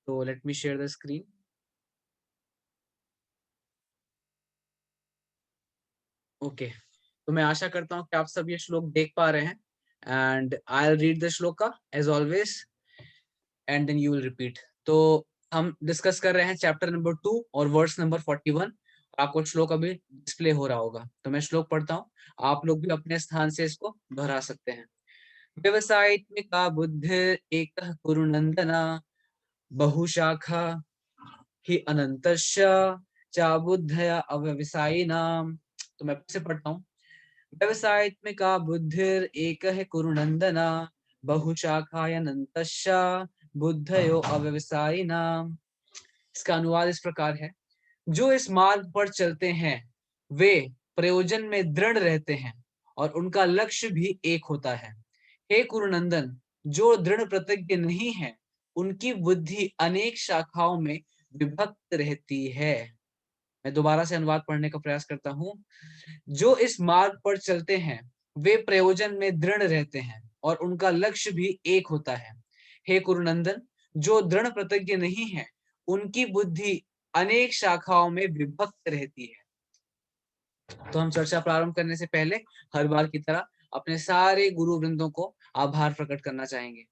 तो let me share the screen. Okay, तो मैं आशा करता हूँ कि आप सब ये श्लोक देख पा रहे हैं and I will read the shloka as always and then you will repeat. तो हम डिस्कस कर रहे हैं चैप्टर नंबर 2 और वर्स नंबर 41। आपको श्लोक अभी डिस्प्ले हो रहा होगा, तो मैं श्लोक पढ़ता हूँ, आप लोग भी अपने स्थान से इसको दोहरा सकते हैं। व्यवसायित्मिका बुद्धि एक कुरु नंदना बहुशाखा ही अनंतस्य चाबुद्धया अव्यवसायिनाम। तो मैं फिर से पढ़ता हूँ। व्यवसायित्मिका बुद्धिर एक है कुरु नंदना बहुशाखायनंतश्च बुद्धयो अव्यवसायिनाम। इसका अनुवाद इस प्रकार है, जो इस मार्ग पर चलते हैं वे प्रयोजन में दृढ़ रहते हैं और उनका लक्ष्य भी एक होता है। हे कुरुनंदन, जो दृढ़ प्रतिज्ञ नहीं है उनकी बुद्धि अनेक शाखाओं में विभक्त रहती है। मैं दोबारा से अनुवाद पढ़ने का प्रयास करता हूँ। जो इस मार्ग पर चलते हैं वे प्रयोजन में दृढ़ रहते हैं और उनका लक्ष्य भी एक होता है। हे कुरुनंदन, जो दृढ़ प्रतिज्ञ नहीं है उनकी बुद्धि अनेक शाखाओं में विभक्त रहती है। तो हम चर्चा प्रारंभ करने से पहले हर बार की तरह अपने सारे गुरु वृंदों को आभार प्रकट करना चाहेंगे।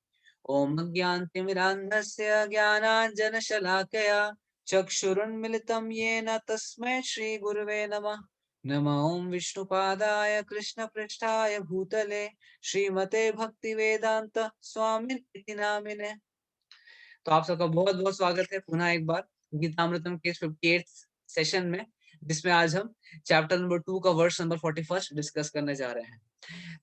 ओम अज्ञानतिमिरान्धस्य ज्ञानाञ्जनशलाकया चक्षुरुन्मिलितं येन तस्मै श्री गुरुवे नमः। नमो ओम विष्णुपादाय कृष्णपृष्ठाय भूतले श्रीमते भक्तिवेदांत स्वामिनिति नामिने। तो आप सबका बहुत बहुत स्वागत है पुनः एक बार गीतामृतम के 58th सेशन में, जिसमें आज हम चैप्टर नंबर 2 का वर्स नंबर 41 डिस्कस करने जा रहे हैं।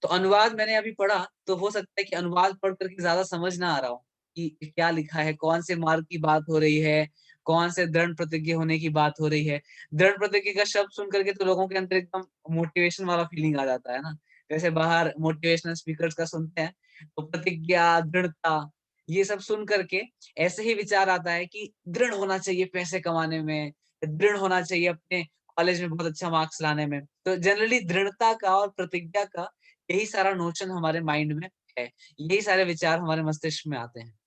तो अनुवाद मैंने अभी पढ़ा, तो हो सकता है कि अनुवाद पढ़ करके ज्यादा समझ ना आ रहा हो कि क्या लिखा है, कौन से मार्ग की बात हो रही है, कौन से दृढ़ प्रतिज्ञ होने की बात हो रही है। दृढ़ प्रतिज्ञ का शब्द सुन करके तो लोगों के अंदर एकदम मोटिवेशन वाला फीलिंग आ जाता है ना। जैसे बाहर मोटिवेशनल स्पीकर्स का सुनते हैं तो प्रतिज्ञा, दृढ़ता, ये सब सुन करके ऐसे ही विचार आता है कि दृढ़ होना चाहिए पैसे कमाने में, दृढ़ होना चाहिए अपने कॉलेज में बहुत अच्छा मार्क्स लाने में। तो जनरली दृढ़ता का और प्रतिज्ञा का यही सारा नोशन हमारे माइंड में है, यही सारे विचार हमारे मस्तिष्क में आते हैं।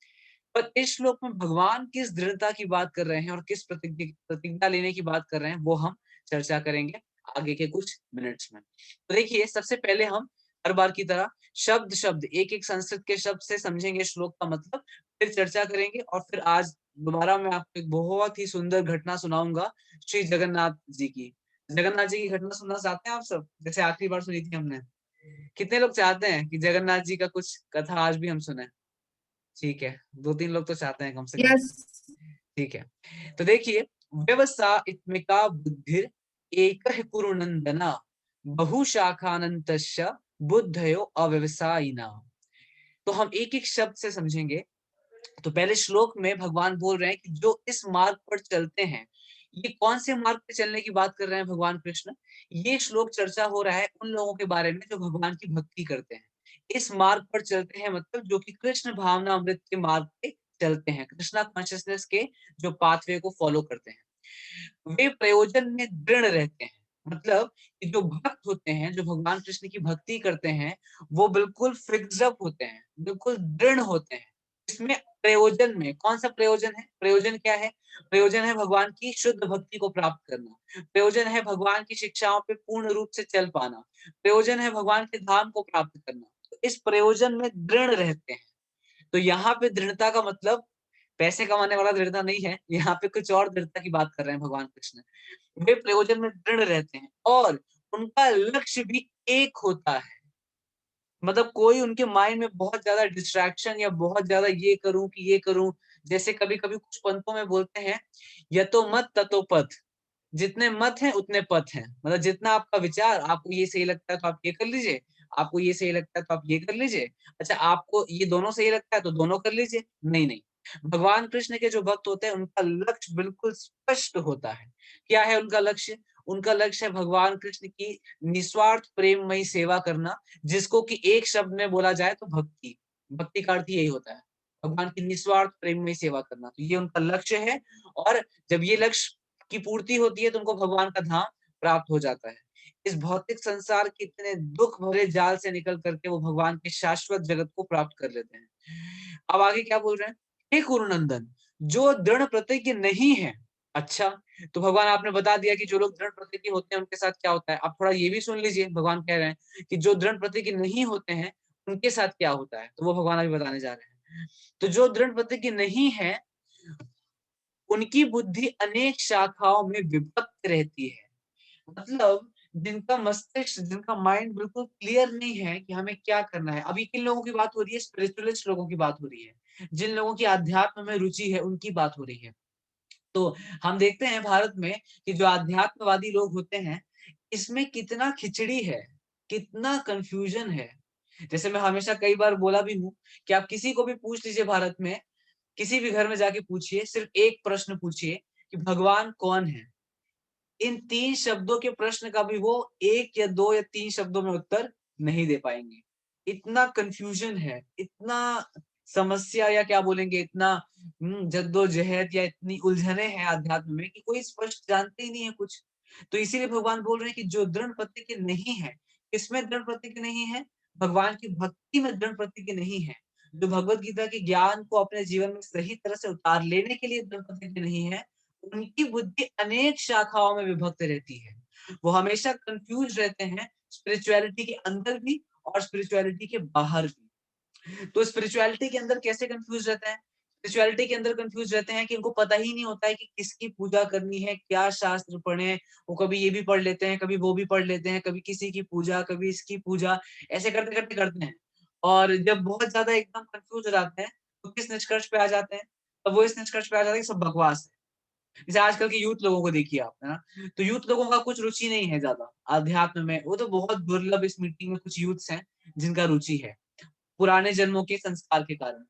पर इस श्लोक में भगवान किस दृढ़ता की बात कर रहे हैं और किस प्रतिज्ञा लेने की बात कर रहे हैं, वो हम चर्चा करेंगे आगे के कुछ मिनट्स में। तो देखिए, सबसे पहले हम हर बार की तरह शब्द शब्द एक एक संस्कृत के शब्द से समझेंगे श्लोक का मतलब, फिर चर्चा करेंगे और फिर आज दोबारा मैं आपको एक बहुत ही सुंदर घटना सुनाऊंगा श्री जगन्नाथ जी की। जगन्नाथ जी की घटना सुनना चाहते हैं आप सब, जैसे आखिरी बार सुनी थी हमने? कितने लोग चाहते हैं कि जगन्नाथ जी का कुछ कथा आज भी हम सुने? ठीक है, 2-3 लोग तो चाहते हैं कम से कम। यस। ठीक है, तो देखिए, व्यवसायित्मिका बुद्धिर एकः कुरु नंदना बहुशाखानन्तश्च बुद्धयो अव्यवसायिना। तो हम एक एक शब्द से समझेंगे। तो पहले श्लोक में भगवान बोल रहे हैं कि जो इस मार्ग पर चलते हैं, ये कौन से मार्ग पे चलने की बात कर रहे हैं भगवान कृष्ण? ये श्लोक चर्चा हो रहा है उन लोगों के बारे में जो भगवान की भक्ति करते हैं। इस मार्ग पर चलते हैं मतलब जो कि कृष्ण भावना अमृत के मार्ग पे चलते हैं, कृष्णा कॉन्शियसनेस के जो पाथवे को फॉलो करते हैं, वे प्रयोजन में दृढ़ रहते हैं। मतलब कि जो भक्त होते हैं, जो भगवान कृष्ण की भक्ति करते हैं, वो बिल्कुल फिक्स्ड अप होते हैं, बिल्कुल दृढ़ होते हैं। इसमें प्रयोजन में कौन सा प्रयोजन है? प्रयोजन क्या है? प्रयोजन है भगवान की शुद्ध भक्ति को प्राप्त करना। प्रयोजन है भगवान की शिक्षाओं पे पूर्ण रूप से चल पाना। प्रयोजन है भगवान के धाम को प्राप्त करना। तो इस प्रयोजन में दृढ़ रहते हैं। तो यहाँ पे दृढ़ता का मतलब पैसे कमाने वाला दृढ़ता नहीं है, यहाँ पे कुछ और दृढ़ता की बात कर रहे हैं भगवान कृष्ण। वे प्रयोजन में दृढ़ रहते हैं और उनका लक्ष्य भी एक होता है। मतलब कोई उनके माइंड में बहुत ज्यादा डिस्ट्रैक्शन या बहुत ज्यादा ये करूं कि ये करूं, जैसे कभी कभी कुछ पंथों में बोलते हैं, यतो मत ततो पथ। जितने मत हैं उतने पथ हैं। मतलब जितना आपका विचार, आपको ये सही लगता है तो आप ये कर लीजिए, आपको ये सही लगता है तो आप ये कर लीजिए, अच्छा आपको ये दोनों सही लगता है तो दोनों कर लीजिए। नहीं नहीं, भगवान कृष्ण के जो भक्त होते हैं उनका लक्ष्य बिल्कुल स्पष्ट होता है। क्या है उनका लक्ष्य? उनका लक्ष्य है भगवान कृष्ण की निस्वार्थ प्रेममयी सेवा करना, जिसको कि एक शब्द में बोला जाए तो भक्ति। भक्ति का अर्थ यही होता है, भगवान की निस्वार्थ प्रेममयी सेवा करना। तो ये उनका लक्ष्य है और जब ये लक्ष्य की पूर्ति होती है तो उनको भगवान का धाम प्राप्त हो जाता है। इस भौतिक संसार के इतने दुख भरे जाल से निकल करके वो भगवान के शाश्वत जगत को प्राप्त कर लेते हैं। अब आगे क्या बोल रहे हैं? हे कुरुनंदन, जो दृढ़ प्रतिज्ञ नहीं है। अच्छा, तो भगवान आपने बता दिया कि जो लोग दृढ़ प्रतिज्ञ होते हैं उनके साथ क्या होता है। अब थोड़ा ये भी सुन लीजिए, भगवान कह रहे हैं कि जो दृढ़ प्रतिज्ञ नहीं होते हैं उनके साथ क्या होता है, तो वो भगवान अभी बताने जा रहे हैं। तो जो दृढ़ प्रतिज्ञ नहीं है उनकी बुद्धि अनेक शाखाओं में विभक्त रहती है। मतलब जिनका मस्तिष्क, जिनका माइंड बिल्कुल क्लियर नहीं है कि हमें क्या करना है। अभी किन लोगों की बात हो रही है? स्पिरिचुअलिस्ट लोगों की बात हो रही है, जिन लोगों की अध्यात्म में रुचि है उनकी बात हो रही है। तो हम देखते हैं भारत में कि जो अध्यात्मवादी लोग होते हैं, इसमें कितना खिचड़ी है, कितना कंफ्यूजन है। जैसे मैं हमेशा कई बार बोला भी हूँ कि आप किसी को भी पूछ लीजिए भारत में, किसी भी घर में जाके पूछिए, सिर्फ एक प्रश्न पूछिए कि भगवान कौन है। इन 3 शब्दों के प्रश्न का भी वो 1 या 2 या 3 शब्दों में उत्तर नहीं दे पाएंगे। इतना कंफ्यूजन है, इतना समस्या या क्या बोलेंगे, इतना जद्दोजहद या इतनी उलझने हैं अध्यात्म में कि कोई स्पष्ट जानते ही नहीं है कुछ। तो इसीलिए भगवान बोल रहे हैं कि जो दृढ़ प्रतिज्ञ नहीं है, किसमें दृढ़ प्रतिज्ञ नहीं है? भगवान की भक्ति में दृढ़ प्रतिज्ञ नहीं है। जो भगवत गीता के ज्ञान को अपने जीवन में सही तरह से उतार लेने के लिए दृढ़ प्रतिज्ञ नहीं है, उनकी बुद्धि अनेक शाखाओं में विभक्त रहती है। वो हमेशा कंफ्यूज रहते हैं, स्पिरिचुअलिटी के अंदर भी और स्पिरिचुअलिटी के बाहर भी। तो स्पिरिचुअलिटी के अंदर कैसे कंफ्यूज रहते हैं? स्पिरिचुअलिटी के अंदर कंफ्यूज रहते हैं कि इनको पता ही नहीं होता है कि किसकी पूजा करनी है, क्या शास्त्र पढ़े। वो कभी ये भी पढ़ लेते हैं, कभी वो भी पढ़ लेते हैं, कभी किसी की पूजा, कभी इसकी पूजा, ऐसे करते करते करते हैं। और जब बहुत ज्यादा एकदम कंफ्यूज हो जाते हैं, तो किस निष्कर्ष पे आ जाते हैं? तो वो इस निष्कर्ष पे आ जाते हैं कि सब बकवास है। जैसे आजकल के यूथ लोगों को देखिए आप, है ना? तो यूथ लोगों का कुछ रुचि नहीं है ज्यादा अध्यात्म में। वो तो बहुत दुर्लभ इस मीटिंग में कुछ यूथ्स हैं जिनका रुचि है, पुराने जन्मों के संस्कार के कारण।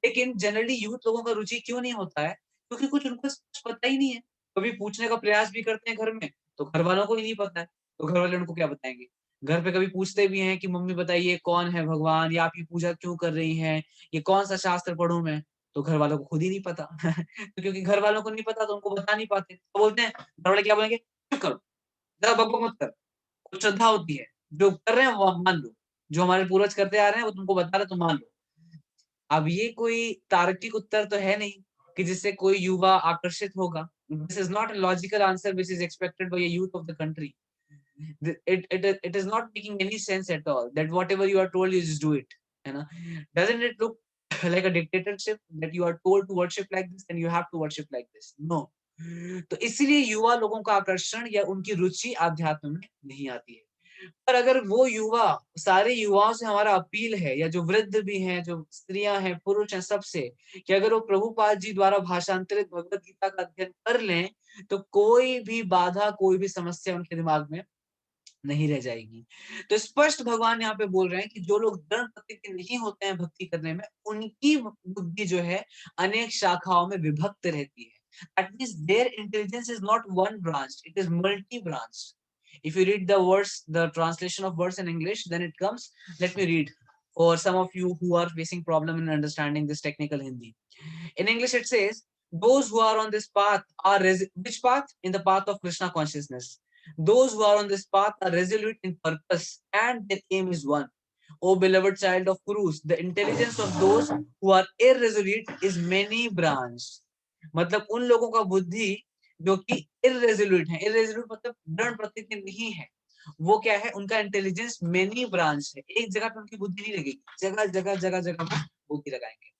लेकिन जनरली यूथ लोगों का रुचि क्यों नहीं होता है? क्योंकि कुछ उनको पता ही नहीं है। कभी पूछने का प्रयास भी करते हैं घर में, तो घर वालों को ही नहीं पता है, तो घर वाले उनको क्या बताएंगे? घर पे कभी पूछते भी हैं कि मम्मी बताइए कौन है भगवान, या आप ये पूजा क्यों कर रही हैं, ये कौन सा शास्त्र पढूं मैं? तो घर वालों को खुद ही नहीं पता। तो क्योंकि घर वालों को नहीं पता तो उनको बता नहीं पाते, तो बोलते हैं, घर वाले क्या बोलेंगे, चुप करो, ज्यादा बकबक मत कर। कुछ श्रद्धा होती है, जो कर रहे हैं वो आप मान लो, जो हमारे पूर्वज करते आ रहे हैं वो तुमको बता रहे तो मान लो। अब ये कोई तार्किक उत्तर तो है नहीं कि जिससे कोई युवा आकर्षित होगा। This is not a logical answer which is expected bye a youth of the country. It is not making any sense at all that whatever you are told you just do it, है ना? Doesn't it look like a dictatorship that you are told to worship like this and you have to worship like this? No. तो इसीलिए युवा लोगों का आकर्षण या उनकी रुचि आध्यात्म में नहीं आती है। पर अगर वो युवा, सारे युवाओं से हमारा अपील है, या जो वृद्ध भी हैं, जो स्त्रियां हैं, पुरुष हैं, सबसे, कि अगर वो प्रभुपाद जी द्वारा भाषांतरित भगवत गीता का अध्ययन कर लें, तो कोई भी बाधा, कोई भी समस्या उनके दिमाग में नहीं रह जाएगी। तो स्पष्ट भगवान यहाँ पे बोल रहे हैं कि जो लोग दृढ़ प्रतिज्ञ नहीं होते हैं भक्ति करने में, उनकी बुद्धि जो है अनेक शाखाओं में विभक्त रहती है। That means their intelligence is not one branched, it is multi-branched. If you read the words, the translation of words in English, then it comes, let me read for some of you who are facing problem in understanding this technical Hindi. In English it says, those who are on this path are, which path? In the path of Krishna consciousness. Those who are on this path are resolute in purpose and their aim is one. O beloved child of Kurus, the intelligence of those who are irresolute is many branched. मतलब उन लोगों का बुद्धि जो कि irresolute है, irresolute मतलब दृढ़ प्रतिज्ञ नहीं है, वो क्या है? उनका इंटेलिजेंस मेनी ब्रांच है। एक जगह पे उनकी बुद्धि नहीं लगेगी, जगह जगह जगह जगह पे बुद्धि लगाएंगे।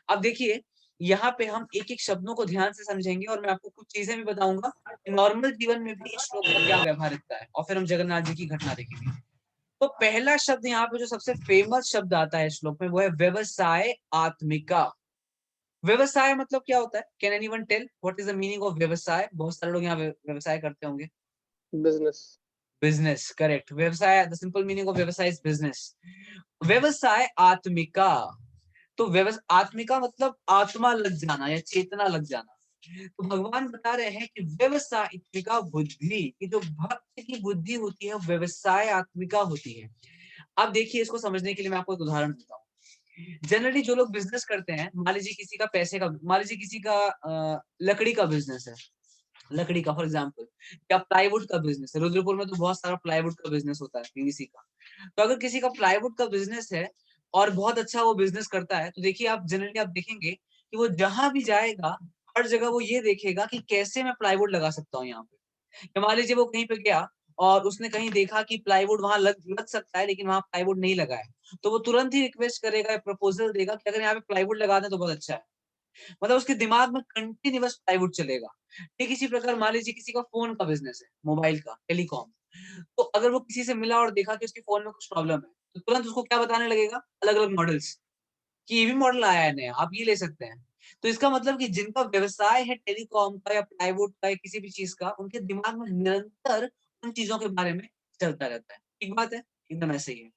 अब देखिए, यहाँ पे हम एक एक शब्दों को ध्यान से समझेंगे और मैं आपको कुछ चीजें भी बताऊंगा नॉर्मल जीवन में भी इस श्लोक का क्या व्यवहारिकता है, और फिर हम जगन्नाथ जी की घटना देखेंगे। तो पहला शब्द यहाँ पे जो सबसे फेमस शब्द आता है श्लोक में, वो है व्यवसाय आत्मिका। व्यवसाय मतलब क्या होता है? Can anyone tell what is the meaning of व्यवसाय? बहुत सारे लोग यहाँ व्यवसाय करते होंगे। बिजनेस। Business, correct. व्यवसाय, द सिंपल मीनिंग ऑफ व्यवसाय इज बिजनेस। व्यवसाय आत्मिका, तो आत्मिका मतलब आत्मा लग जाना या चेतना लग जाना। तो भगवान बता रहे हैं कि व्यवसायिका बुद्धि की, जो भक्त की बुद्धि होती है, व्यवसाय आत्मिका होती है। अब देखिए, इसको समझने के लिए मैं आपको एक उदाहरण देता हूँ। जनरली जो लोग बिजनेस करते हैं, मान लीजिए किसी का पैसे का, मान लीजिए किसी का लकड़ी का बिजनेस है, लकड़ी का फॉर एग्जाम्पल, या प्लाईवुड का बिजनेस है। रुद्रपुर में तो बहुत सारा प्लाईवुड का बिजनेस होता है, पीवीसी का। तो अगर किसी का प्लाईवुड का बिजनेस है और बहुत अच्छा वो बिजनेस करता है, तो देखिए आप जनरली आप देखेंगे कि वो जहां भी जाएगा हर जगह वो ये देखेगा कि कैसे मैं प्लाईवुड लगा सकता हूँ यहाँ पे। या मान लीजिए वो कहीं पे गया और उसने कहीं देखा कि प्लाईवुड वहां लग सकता है, लेकिन वहां प्लाईवुड नहीं लगा है, तो वो तुरंत ही रिक्वेस्ट करेगा, प्रपोजल देगा कि अगर यहाँ पे प्लाईवुड लगा दें तो बहुत अच्छा है। मतलब उसके दिमाग में कंटिन्यूअस प्लाईवुड चलेगा। ठीक इसी प्रकार मान लीजिए किसी का फोन का बिजनेस है, मोबाइल का, टेलीकॉम, तो अगर वो किसी से मिला और देखा कि उसके फोन में कुछ प्रॉब्लम है, तो तुरंत उसको क्या बताने लगेगा, अलग अलग मॉडल्स, कि ये भी मॉडल आया है नया, आप ये ले सकते हैं। तो इसका मतलब कि जिनका व्यवसाय है टेलीकॉम का या प्लाईवुड का या किसी भी चीज का, उनके दिमाग में निरंतर उन चीजों के बारे में चलता रहता है। ठीक बात है, एकदम ऐसे ही है।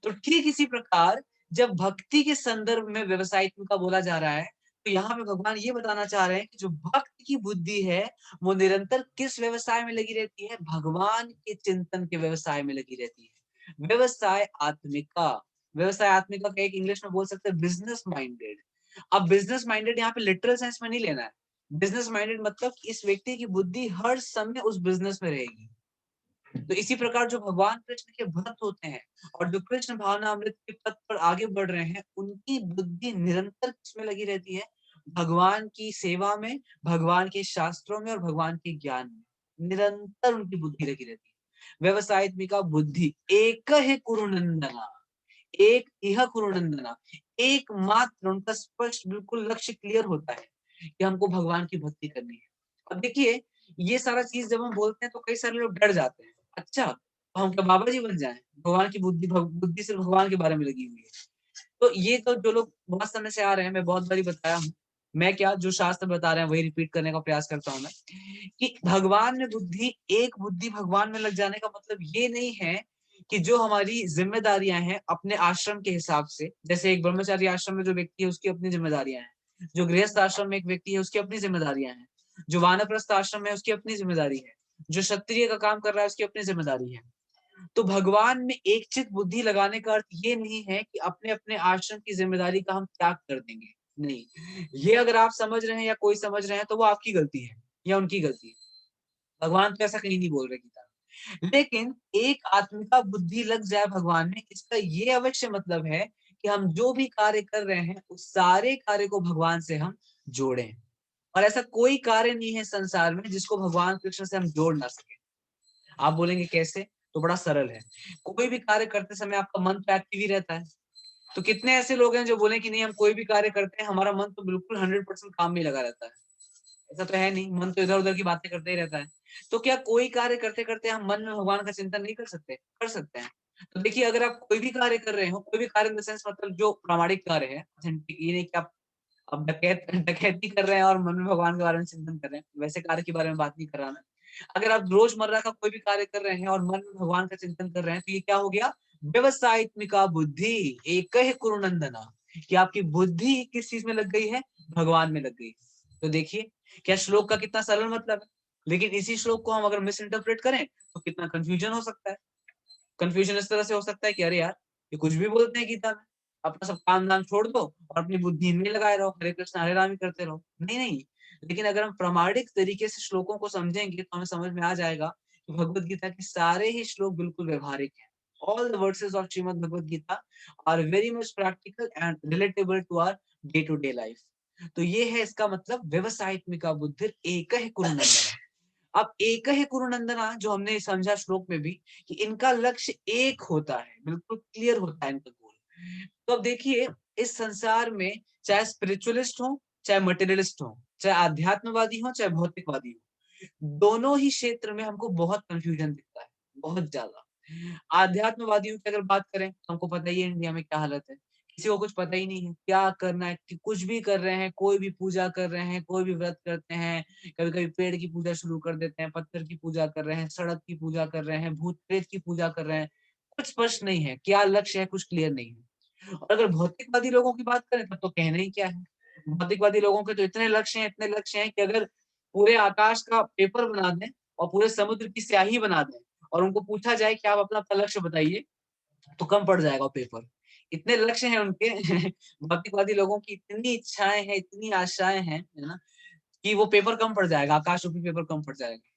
तो ठीक इसी प्रकार जब भक्ति के संदर्भ में व्यवसायित्व का बोला जा रहा है, तो यहाँ पे भगवान ये बताना चाह रहे हैं कि जो भक्त की बुद्धि है वो निरंतर किस व्यवसाय में लगी रहती है, भगवान के चिंतन के व्यवसाय में लगी रहती है। व्यवसाय आत्मिका का एक इंग्लिश में बोल सकते हैं बिजनेस माइंडेड। अब बिजनेस माइंडेड यहाँ पे लिटरल सेंस में नहीं लेना है। बिजनेस माइंडेड मतलब इस व्यक्ति की बुद्धि हर समय उस बिजनेस में रहेगी। तो इसी प्रकार जो भगवान कृष्ण के भक्त होते हैं और जो कृष्ण भावना अमृत के पथ पर आगे बढ़ रहे हैं, उनकी बुद्धि निरंतर किसमें लगी रहती है, भगवान की सेवा में, भगवान के शास्त्रों में और भगवान के ज्ञान में निरंतर उनकी बुद्धि लगी रहती है। व्यवसायत्मिका बुद्धि एक है कुरुनंदना, एक इह कुरुनंदना, एकमात्र उनका स्पष्ट बिल्कुल लक्ष्य क्लियर होता है कि हमको भगवान की भक्ति करनी है। अब देखिए, ये सारा चीज जब हम बोलते हैं तो कई सारे लोग डर जाते हैं, अच्छा तो हम क्या बाबा जी बन जाएं, भगवान की बुद्धि सिर्फ भगवान के बारे में लगी हुई है। तो ये तो जो लोग बहुत समय से आ रहे हैं, मैं बहुत बारी बताया हूँ, मैं क्या जो शास्त्र बता रहे हैं वही रिपीट करने का प्रयास करता हूँ मैं, कि भगवान में बुद्धि, एक बुद्धि भगवान में लग जाने का मतलब ये नहीं है कि जो हमारी जिम्मेदारियां हैं अपने आश्रम के हिसाब से, जैसे एक ब्रह्मचारी आश्रम में जो व्यक्ति है उसकी अपनी जिम्मेदारियां हैं, जो गृहस्थ आश्रम में एक व्यक्ति है उसकी अपनी जिम्मेदारियां हैं, जो वानप्रस्थ आश्रम में उसकी अपनी जिम्मेदारी है, जो क्षत्रिय का काम कर रहा है उसकी अपनी जिम्मेदारी है। तो भगवान में एक चित बुद्धि लगाने का अर्थ ये नहीं है कि अपने अपने आश्रम की जिम्मेदारी का हम त्याग कर देंगे, नहीं। ये अगर आप समझ रहे हैं या कोई समझ रहे हैं तो वो आपकी गलती है या उनकी गलती है। भगवान तो ऐसा कहीं नहीं बोल रहे गीता में। लेकिन एक आत्मिका बुद्धि लग जाए भगवान में, इसका ये अवश्य मतलब है कि हम जो भी कार्य कर रहे हैं उस सारे कार्य को भगवान से हम जोड़ें। और ऐसा कोई कार्य नहीं है संसार में जिसको भगवान कृष्ण से हम जोड़ ना सके। आप बोलेंगे कैसे, तो बड़ा सरल है। कोई भी कार्य करते समय आपका मन तो एक्टिव ही रहता है। तो कितने ऐसे लोग हैं जो बोले कि नहीं हम कोई भी कार्य करते हैं हमारा मन तो बिल्कुल 100% काम में लगा रहता है। ऐसा तो है नहीं, मन तो इधर उधर की बातें करते ही रहता है। तो क्या कोई कार्य करते करते हम मन में भगवान का चिंतन नहीं कर सकते, कर सकते हैं। तो देखिए, अगर आप कोई भी कार्य कर रहे हो, कोई भी कार्य इन द सेंस मतलब जो प्रामाणिक कार्य है, authentic, ये नहीं कि आप अब डकैती कर रहे हैं और मन में भगवान के बारे में चिंतन कर रहे हैं, वैसे कार्य के बारे में बात नहीं कर रहा मैं। अगर आप रोजमर्रा का कोई भी कार्य कर रहे हैं और मन में भगवान का चिंतन कर रहे हैं, तो ये क्या हो गया, व्यवसायत्मिका बुद्धि एक है कुरुनंदना, कि आपकी बुद्धि किस चीज में लग गई है, भगवान में लग गई। तो देखिए क्या श्लोक का कितना सरल मतलब है। लेकिन इसी श्लोक को हम अगर मिस इंटरप्रेट करें तो कितना कंफ्यूजन हो सकता है। कंफ्यूजन इस तरह से हो सकता है कि अरे यार, ये कुछ भी बोलते हैं गीता में, अपना सब काम धाम छोड़ दो और अपनी बुद्धि में लगाए रहो, हरे कृष्ण हरे राम ही करते रहो। नहीं नहीं, लेकिन अगर हम प्रामाणिक तरीके से श्लोकों को समझेंगे तो हमें समझ में आ जाएगा कि भगवत गीता के सारे ही श्लोक बिल्कुल व्यवहारिक हैं। All the verses of Shrimad Bhagavad Gita are very much practical and relatable to our day to day life. तो ये है इसका मतलब, व्यवसायत्मिका बुद्धि एक है कुरुनंदन। अब एक है कुरुनंदना जो हमने समझा श्लोक में भी, कि इनका लक्ष्य एक होता है, बिल्कुल क्लियर होता है इनका गोल। तो अब देखिए, इस संसार में चाहे स्पिरिचुअलिस्ट हो, चाहे मटेरियलिस्ट हो, चाहे आध्यात्मवादी हो, चाहे भौतिकवादी हो, दोनों ही क्षेत्र में हमको बहुत कंफ्यूजन दिखता है, बहुत ज्यादा। आध्यात्मवादियों की अगर बात करें तो हमको पता ही है इंडिया में क्या हालत है। किसी को कुछ पता ही नहीं है क्या करना है, कि कुछ भी कर रहे हैं, कोई भी पूजा कर रहे हैं, कोई भी व्रत करते हैं, कभी कभी पेड़ की पूजा शुरू कर देते हैं, पत्थर की पूजा कर रहे हैं, सड़क की पूजा कर रहे हैं, भूत प्रेत की पूजा कर रहे हैं। कुछ स्पष्ट नहीं है क्या लक्ष्य है, कुछ क्लियर नहीं है। और अगर भौतिकवादी लोगों की बात करें तब तो कहना ही क्या है। भौतिकवादी लोगों के तो इतने लक्ष्य हैं, इतने लक्ष्य हैं कि अगर पूरे आकाश का पेपर बना दें और पूरे समुद्र की स्याही बना दें और उनको पूछा जाए कि आप अपना अपना लक्ष्य बताइए, तो कम पड़ जाएगा पेपर। इतने लक्ष्य हैं उनके भौतिकवादी लोगों की इतनी इच्छाएं हैं, इतनी आशाएं हैं, है ना, कि वो पेपर कम पड़ जाएगा, आकाश रूपी पेपर कम पड़ जाएगा।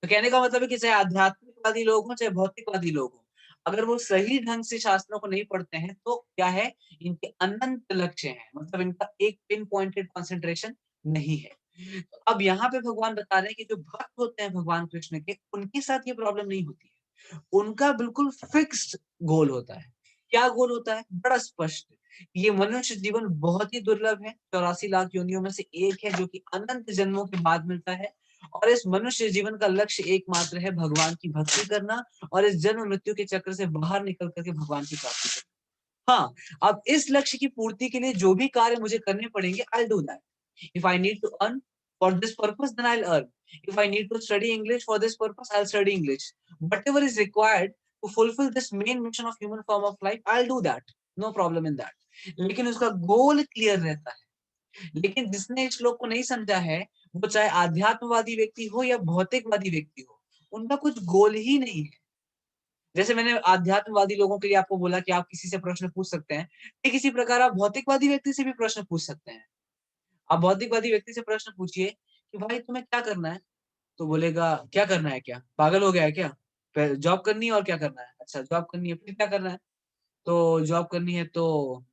तो कहने का मतलब है कि चाहे आध्यात्मिकवादी लोग हों, चाहे भौतिकवादी लोग हों, अगर वो सही ढंग से शास्त्रों को नहीं पढ़ते हैं तो क्या है, इनके अनंत लक्ष्य हैं, मतलब इनका एक पिन पॉइंटेड कंसंट्रेशन नहीं है। अब यहाँ पे भगवान बता रहे हैं कि जो भक्त होते हैं भगवान कृष्ण के, उनके साथ ये प्रॉब्लम नहीं होती है। उनका बिल्कुल फिक्स्ड गोल होता है। क्या गोल होता है? बड़ा स्पष्ट। ये मनुष्य जीवन बहुत ही दुर्लभ है, 84 लाख योनियों में से एक है जो कि अनंत जन्मों के बाद मिलता है। और इस मनुष्य जीवन का लक्ष्य एकमात्र है भगवान की भक्ति करना और इस जन्म मृत्यु के चक्र से बाहर निकल करके भगवान की प्राप्ति करना। हाँ, अब इस लक्ष्य की पूर्ति के लिए जो भी कार्य मुझे करने पड़ेंगे, I do that. If I need to earn for this purpose, then I'll earn. If I need to study English for this purpose, I'll study English. Whatever is required to fulfill this main mission of human form of life, I'll do that. No problem in that. लेकिन उसका goal clear रहता है। लेकिन जिसने इस श्लोक को नहीं समझा है, वो चाहे आध्यात्मवादी व्यक्ति हो या भौतिकवादी व्यक्ति हो, उनका कुछ गोल ही नहीं है। जैसे मैंने आध्यात्मवादी लोगों के लिए आपको बोला कि आप किसी से प्रश्न पूछ सकते हैं, ठीक इसी प्रकार आप भौतिकवादी व्यक्ति से भी प्रश्न पूछ सकते हैं। आप भौतिकवादी व्यक्ति से प्रश्न पूछिए कि भाई तुम्हें क्या करना है? तो बोलेगा क्या करना है क्या? पागल हो गया है क्या? जॉब करनी है और क्या करना है? अच्छा जॉब करनी है, फिर क्या करना है? तो जॉब करनी है तो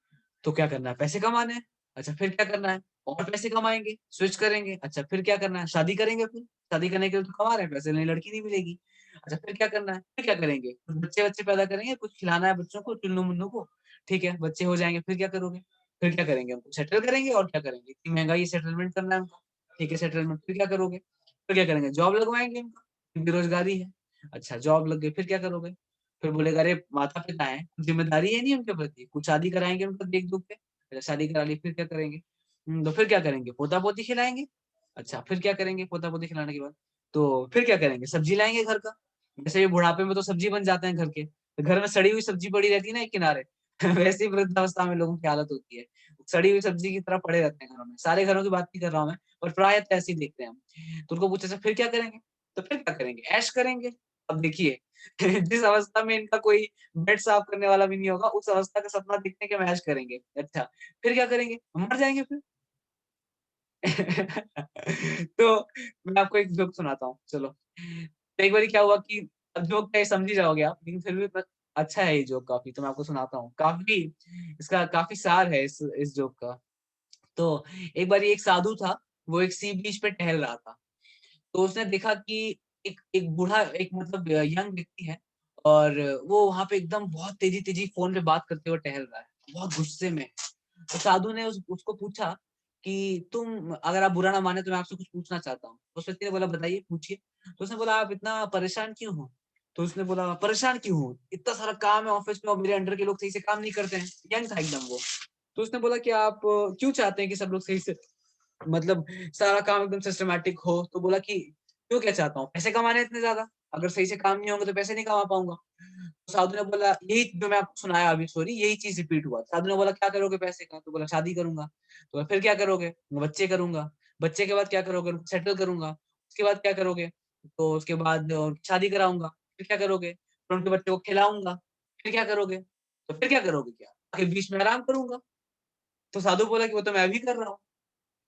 क्या करना है? पैसे कमाने हैं। अच्छा फिर क्या करना है? और पैसे कमाएंगे, स्विच करेंगे। अच्छा फिर क्या करना है? शादी करेंगे फिर। शादी करने के लिए तो कमा रहे हैं पैसे, नहीं लड़की नहीं मिलेगी। अच्छा फिर क्या करना है? फिर क्या करेंगे? कुछ बच्चे-वच्चे पैदा करेंगे, कुछ खिलाना है बच्चों को, चुन्नू-मुन्नू को। ठीक है, बच्चे हो जाएँगे, फिर क्या करोगे? फिर क्या करेंगे? उनको सेटल करेंगे और क्या करेंगे? इतनी महँगाई है, सेटलमेंट करना है उनका। ठीक है, सेटलमेंट फिर क्या करोगे? फिर क्या करेंगे? जॉब लगवाएँगे उनका, बेरोज़गारी है। अच्छा जॉब लग गई, फिर क्या करोगे? फिर बोलेगा अरे माता-पिता हैं, ज़िम्मेदारी है नहीं उनके प्रति, कुछ शादी कराएँगे उनका देख-दुख के। अच्छा शादी करा ली, फिर क्या करेंगे? तो फिर क्या करेंगे? पोता-पोती खिलाएँगे। अच्छा फिर क्या करेंगे पोता-पोती खिलाने के बाद? तो फिर क्या करेंगे? सब्जी लाएँगे घर का। जैसे ये बुढ़ापे में तो सब्जी बन जाते हैं घर के। तो घर में सड़ी हुई सब्जी पड़ी रहती है ना एक किनारे, वैसे ही वृद्धावस्था में लोगों की हालत होती है। सड़ी हुई सब्जी की तरह पड़े रहते हैं घरों में। सारे घरों की बात नहीं कर रहा हूँ मैं, पर प्रायतः ऐसे ही देखते हैं हम। तो उनको पूछा, "अच्छा फिर क्या करेंगे?" तो फिर क्या करेंगे? ऐश करेंगे। अब देखिए जिस अवस्था में इनका कोई बेड साफ करने वाला भी नहीं होगा, उस अवस्था का सपना देखते हैं कि हम ऐश करेंगे। अच्छा, फिर क्या करेंगे? मर जाएँगे फिर। तो मैं आपको एक जोक सुनाता हूँ, चलो। तो एक बारी क्या हुआ कि अब जोक क्या है समझ ही जाओगे आप, लेकिन फिर भी अच्छा है ये जोक काफ़ी, तो मैं आपको सुनाता हूँ। काफ़ी इसका काफ़ी सार है इस जोक का। तो एक बारी एक साधु था, वो एक सी बीच पे टहल रहा था। तो उसने देखा कि एक एक बूढ़ा एक मतलब यंग व्यक्ति है और वो वहाँ पे एकदम बहुत तेज़ी-तेज़ी फ़ोन पे बात करते हुए टहल रहा है, बहुत गुस्से में। तो साधु ने उसको पूछा कि तुम अगर आप बुरा ना माने तो मैं आपसे कुछ पूछना चाहता हूँ। तो उस व्यक्ति ने बोला बताइए, पूछिए। तो उसने बोला आप इतना परेशान क्यों हो? तो उसने बोला परेशान क्यों हूँ? इतना सारा काम है ऑफ़िस में और मेरे अंडर के लोग सही से काम नहीं करते हैं। यंग था एकदम वो। तो उसने बोला कि आप क्यों चाहते हैं कि सब लोग सही से मतलब सारा काम एकदम सिस्टमैटिक हो? तो बोला कि क्यों क्या चाहता हूँ? पैसे कमाने हैं इतने ज़्यादा। अगर सही से काम नहीं होंगे तो पैसे नहीं कमा पाऊँगा। तो साधु ने बोला यही जो मैं आपको सुनाया अभी स्टोरी यही चीज़ रिपीट हुआ। साधु ने बोला क्या करोगे पैसे का? तो बोला शादी करूँगा। तो बोला फिर क्या करोगे? बच्चे करूँगा। बच्चे के बाद क्या करोगे? उनको सेटल करूँगा। उसके बाद क्या करोगे? तो उसके बाद शादी कराऊँगा। फिर क्या करोगे? फिर उनके बच्चे को खिलाऊँगा। फिर क्या करोगे? तो फिर क्या करोगे क्या? आखिर बीच में आराम करूँगा। तो साधु बोला कि वो तो मैं भी कर रहा हूँ।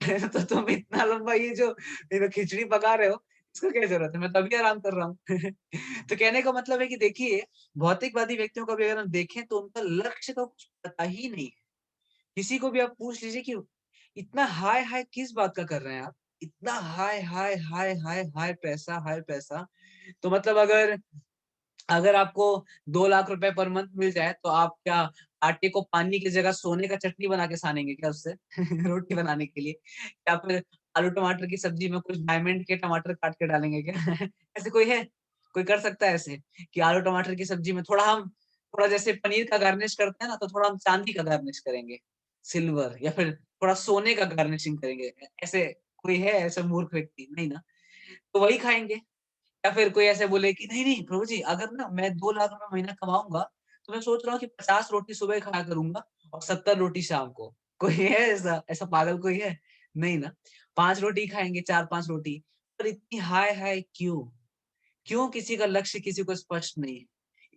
तो तुम इतना लंबा ये जो खिचड़ी पका रहे हो, इसको क्या ज़रूरत है? मैं तो अभी आराम कर रहा हूँ। तो कहने का मतलब है कि देखिए, भौतिकवादी व्यक्तियों को भी अगर हम देखें तो उनका लक्ष्य का कुछ पता ही नहीं है। किसी को भी आप पूछ लीजिए कि इतना हाय-हाय किस बात का कर रहे हैं आप? इतना हाय, हाय, हाय, हाय, हाय पैसा। तो मतलब अगर अगर आपको 2 लाख रुपए पर मंथ मिल जाए, तो आप क्या आटे को पानी की जगह सोने का चटनी बना के सानेंगे क्या उससे? रोटी बनाने के लिए? या फिर आलू टमाटर की सब्जी में कुछ डायमंड के टमाटर काट के डालेंगे क्या? ऐसे कोई है? कोई कर सकता है ऐसे? कि आलू टमाटर की सब्जी में थोड़ा जैसे पनीर का गार्निश करते हैं ना, तो थोड़ा हम चांदी का गार्निश करेंगे, सिल्वर या फिर थोड़ा सोने का गार्निशिंग करेंगे। ऐसे कोई है ऐसा मूर्ख व्यक्ति? नहीं ना। तो वही खाएँगे। या फिर कोई ऐसे बोले कि नहीं प्रभु जी अगर ना मैं 2 लाख रुपए महीना कमाऊँगा, तो मैं सोच रहा हूँ कि 50 रोटी सुबह खाया करूँगा और 70 रोटी शाम को। कोई है ऐसा? ऐसा पागल कोई है? नहीं ना। 5 रोटी खाएँगे, 4-5 रोटी। पर इतनी हाय-हाय क्यों? क्यों किसी का लक्ष्य किसी को स्पष्ट नहीं है?